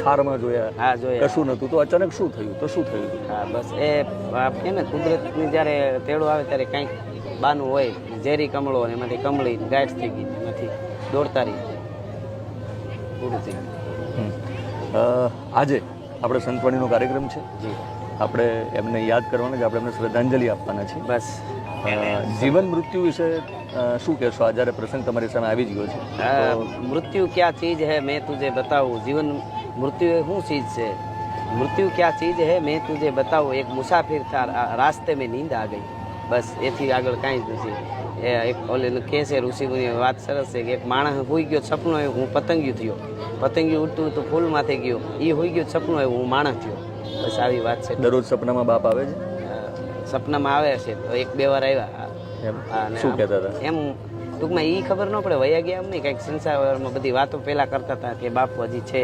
થારમાં જોયા, હા જોયા. કશું નતું, તો અચાનક શું થયું? તો શું થયું? હા બસ એ કે ને કુદરતની જ્યારે તેડો આવે ત્યારે કંઈક બાનું હોય, ઝેરી કમળો અને એમાંથી કમળી ગાંઠ થઈ ગઈ, એમાંથી દોડતા રહી પૂરું થઈ ગયું. આજે આપણે સંતવાણીનો કાર્યક્રમ છે, જી આપણે એમને યાદ કરવાના છે, આપણે એમને શ્રદ્ધાંજલિ આપવાના છે. બસ જીવન મૃત્યુ વિશે શું કહેશો? આ જ્યારે પ્રસંગ તમારી સામે આવી જ ગયો છે, मृत्यु क्या चीज़ है मैं तुझे बताऊँ, जीवन मृत्यु શું ચીજ છે, મૃત્યુ क्या चीज़ है मैं तुझे बताऊँ, એક મુસાફિર થા રાસ્તે મેં નીંદ આ ગઈ. બસ એથી આગળ કાંઈ જ નથી. એ એક ઓલે કહે છે ઋષિમુનિ, વાત સરસ છે કે એક માણસ હોઈ ગયો, સપનો આવ્યો હું પતંગિયું થયો, પતંગિયું ઉડતું તો ફૂલમાંથી ગયો, એ હોઈ ગયો, સપનું આવ્યું હું માણસ થયો. બસ આવી વાત છે. દરરોજ સપનામાં બાપ આવે છે? સપનામાં આવે છે તો એક બે વાર આવ્યા. એમ શું કહેતા હતા? એમ ટૂંકમાં એ ખબર ન પડે, વયા ગયા એમ નહીં, કંઈક સંસારમાં બધી વાતો પહેલાં કરતા હતા કે બાપ હજી છે.